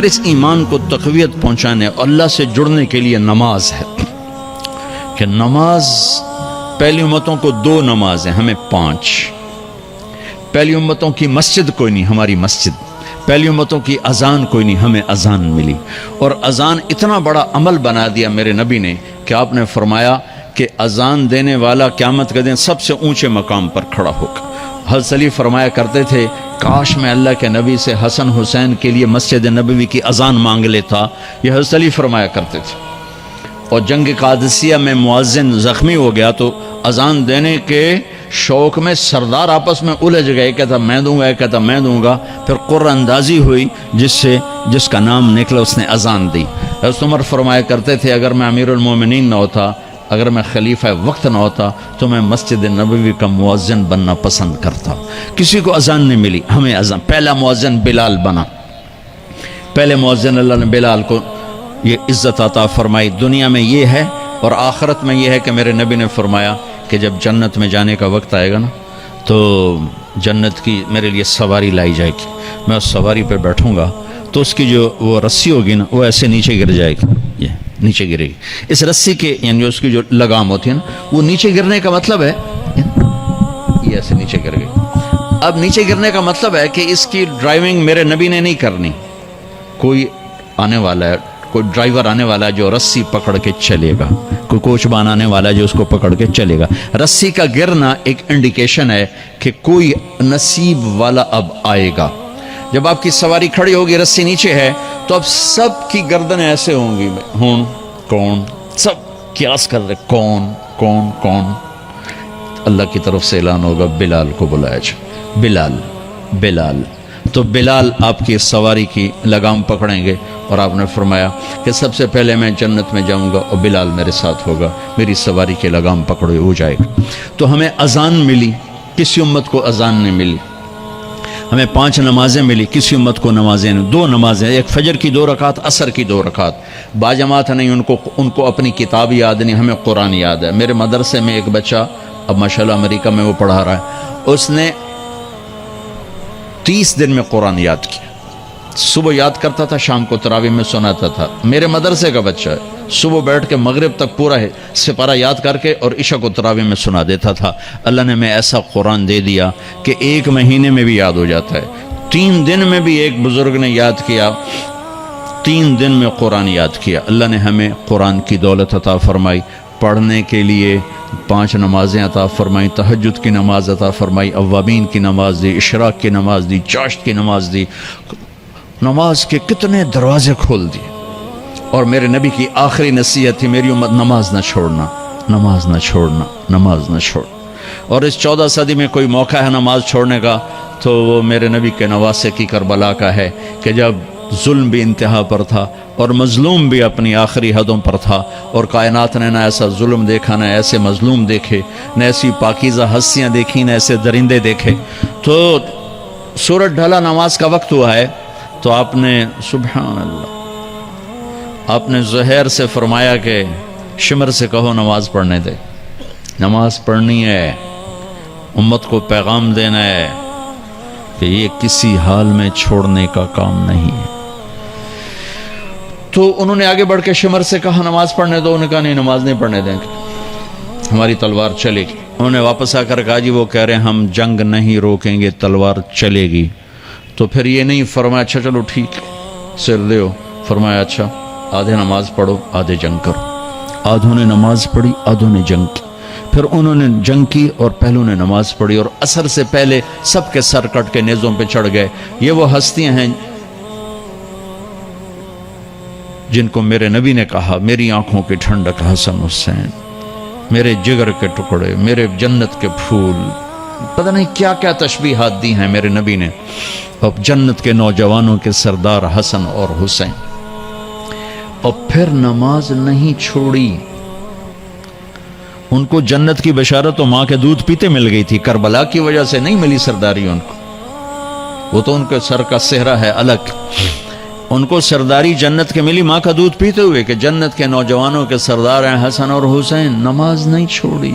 پھر اس ایمان کو تقویت پہنچانے اللہ سے جڑنے کے لیے نماز ہے کہ نماز پہلی امتوں کو 2 نمازیں، ہمیں 5۔ پہلی امتوں کی مسجد کوئی نہیں، ہماری مسجد۔ پہلی امتوں کی اذان کوئی نہیں، ہمیں اذان ملی۔ اور اذان اتنا بڑا عمل بنا دیا میرے نبی نے کہ آپ نے فرمایا کہ اذان دینے والا قیامت کے دن سب سے اونچے مقام پر کھڑا ہوگا۔ حضرت علی فرمایا کرتے تھے کاش میں اللہ کے نبی سے حسن حسین کے لیے مسجد نبوی کی اذان مانگ لیتا، یہ حضرت علی فرمایا کرتے تھے۔ اور جنگ قادسیہ میں مؤذن زخمی ہو گیا تو اذان دینے کے شوق میں سردار آپس میں الجھ گئے، کہتا میں دوں گا، ایک کہتا میں دوں گا۔ پھر قرہ اندازی ہوئی جس کا نام نکلا اس نے اذان دی۔ حضرت عمر فرمایا کرتے تھے اگر میں امیر المومنین نہ ہوتا، اگر میں خلیفہ وقت نہ ہوتا تو میں مسجد نبوی کا مؤذن بننا پسند کرتا۔ کسی کو اذان نہیں ملی، ہمیں اذان۔ پہلا مؤذن بلال بنا، پہلے مؤذن اللہ نے بلال کو یہ عزت عطا فرمائی۔ دنیا میں یہ ہے اور آخرت میں یہ ہے کہ میرے نبی نے فرمایا کہ جب جنت میں جانے کا وقت آئے گا نا تو جنت کی میرے لیے سواری لائی جائے گی، میں اس سواری پہ بیٹھوں گا تو اس کی جو وہ رسی ہوگی نا وہ ایسے نیچے گر جائے گی، یہ نیچے گرے گی۔ اس رسی کے یعنی اس کی جو لگام ہوتی ہے نا وہ نیچے گرنے کا مطلب ہے یہ ایسے نیچے گر گئی۔ اب نیچے گرنے کا مطلب ہے کہ اس کی ڈرائیونگ میرے نبی نے نہیں کرنی، کوئی آنے والا ہے، کوئی ڈرائیور آنے والا ہے جو رسی پکڑ کے چلے گا، کوئی کوچبان آنے والا ہے جو اس کو پکڑ کے چلے گا۔ رسی کا گرنا ایک انڈیکیشن ہے کہ کوئی نصیب والا اب آئے گا۔ جب آپ کی سواری کھڑی ہوگی، رسی نیچے ہے، تو اب سب کی گردنیں ایسے ہوں گی، کون، سب قیاس کر رہے کون۔ اللہ کی طرف سے اعلان ہوگا بلال کو بلایا جائے، بلال۔ تو بلال آپ کی سواری کی لگام پکڑیں گے اور آپ نے فرمایا کہ سب سے پہلے میں جنت میں جاؤں گا اور بلال میرے ساتھ ہوگا، میری سواری کی لگام پکڑے ہو جائے گا۔ تو ہمیں اذان ملی، کسی امت کو اذان نہیں ملی۔ ہمیں 5 نمازیں ملی، کسی امت کو نمازیں نہیں۔ 2 نمازیں، ایک فجر کی 2 رکعت، عصر کی 2 رکعت۔ باجماعت نہیں، ان کو اپنی کتاب یاد نہیں، ہمیں قرآن یاد ہے۔ میرے مدرسے میں ایک بچہ اب ماشاءاللہ امریکہ میں وہ پڑھا رہا ہے، اس نے 30 دن میں قرآن یاد کیا۔ صبح یاد کرتا تھا، شام کو تراویح میں سناتا تھا۔ میرے مدرسے کا بچہ ہے، صبح بیٹھ کے مغرب تک پورا سپارہ یاد کر کے اور عشاء کو تراویح میں سنا دیتا تھا۔ اللہ نے میں ایسا قرآن دے دیا کہ 1 مہینے میں بھی یاد ہو جاتا ہے۔ 3 دن میں بھی ایک بزرگ نے یاد کیا، 3 دن میں قرآن یاد کیا۔ اللہ نے ہمیں قرآن کی دولت عطا فرمائی، پڑھنے کے لیے 5 نمازیں عطا فرمائی، تہجد کی نماز عطا فرمائی، اوابین کی نماز دی، اشراق کی نماز دی، چاشت کی نماز دی۔ نماز کے کتنے دروازے کھول دیے۔ اور میرے نبی کی آخری نصیحت تھی میری امت نماز نہ چھوڑنا، نماز نہ چھوڑنا، نماز نہ چھوڑ۔ اور اس 14 صدی میں کوئی موقع ہے نماز چھوڑنے کا تو وہ میرے نبی کے نواسے کی کربلا کا ہے کہ جب ظلم بھی انتہا پر تھا اور مظلوم بھی اپنی آخری حدوں پر تھا، اور کائنات نے نہ ایسا ظلم دیکھا، نہ ایسے مظلوم دیکھے، نہ ایسی پاکیزہ ہستیاں دیکھی، نہ ایسے درندے دیکھے۔ تو سورج ڈھلا، نماز کا وقت ہوا ہے، تو آپ نے سبحان اللہ، آپ نے زہیر سے فرمایا کہ شمر سے کہو نماز پڑھنے دے، نماز پڑھنی ہے، امت کو پیغام دینا ہے کہ یہ کسی حال میں چھوڑنے کا کام نہیں ہے۔ تو انہوں نے آگے بڑھ کے شمر سے کہا نماز پڑھنے دو، انہوں نے کہا نہیں، نماز نہیں پڑھنے دیں گے، ہماری تلوار چلے گی۔ انہوں نے واپس آ کر کہا جی وہ کہہ رہے ہیں ہم جنگ نہیں روکیں گے، تلوار چلے گی۔ تو پھر یہ نہیں فرمایا اچھا چلو ٹھیک ہے سر دیو، فرمایا اچھا آدھے نماز پڑھو آدھے جنگ کرو۔ آدھوں نے نماز پڑھی، آدھوں نے جنگ کی۔ پھر انہوں نے جنگ کی اور پہلوں نے نماز پڑھی، اور عصر سے پہلے سب کے سر کٹ کے نیزوں پہ چڑھ گئے۔ یہ وہ ہستیاں ہیں جن کو میرے نبی نے کہا میری آنکھوں کی ٹھنڈک حسن حسین، میرے جگر کے ٹکڑے، میرے جنت کے پھول، پتہ نہیں کیا کیا تشبیہات دی ہیں میرے نبی نے، اور جنت کے نوجوانوں کے سردار حسن اور حسین۔ اور پھر نماز نہیں چھوڑی۔ ان کو جنت کی بشارت تو ماں کے دودھ پیتے مل گئی تھی، کربلا کی وجہ سے نہیں ملی سرداری ان کو، وہ تو ان کے سر کا صحرا ہے الگ۔ ان کو سرداری جنت کے ملی ماں کا دودھ پیتے ہوئے کہ جنت کے نوجوانوں کے سردار ہیں حسن اور حسین۔ نماز نہیں چھوڑی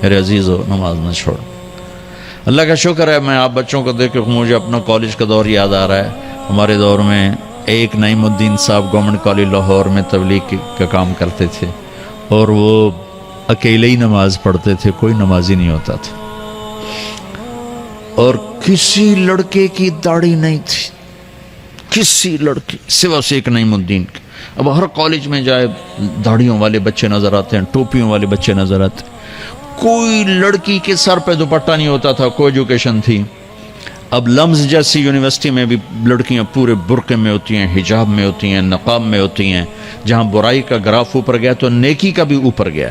میرے عزیزو، نماز نہ چھوڑ۔ اللہ کا شکر ہے، میں آپ بچوں کو دیکھ کے مجھے اپنا کالج کا دور یاد آ رہا ہے۔ ہمارے دور میں ایک نعیم الدین صاحب گورنمنٹ کالج لاہور میں تبلیغ کا کام کرتے تھے، اور وہ اکیلے ہی نماز پڑھتے تھے، کوئی نمازی نہیں ہوتا تھا، اور کسی لڑکے کی داڑھی نہیں تھی، کسی لڑکے سوا سے ایک نعیم الدین کے۔ اب ہر کالج میں جائے داڑھیوں والے بچے نظر آتے ہیں، ٹوپیوں والے بچے نظر آتے ہیں، کوئی لڑکی کے سر پہ دوپٹہ نہیں ہوتا تھا، کوئی ایجوکیشن تھی۔ اب لمز جیسی یونیورسٹی میں بھی لڑکیاں پورے برقعے میں ہوتی ہیں، حجاب میں ہوتی ہیں، نقاب میں ہوتی ہیں۔ جہاں برائی کا گراف اوپر گیا تو نیکی کا بھی اوپر گیا،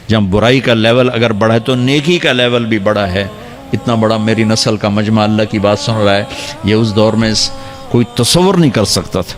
جہاں برائی کا لیول اگر بڑھا ہے تو نیکی کا لیول بھی بڑا ہے۔ اتنا بڑا میری نسل کا مجمع اللہ کی بات سن رہا ہے، یہ اس دور میں کوئی تصور نہیں کر سکتا تھا۔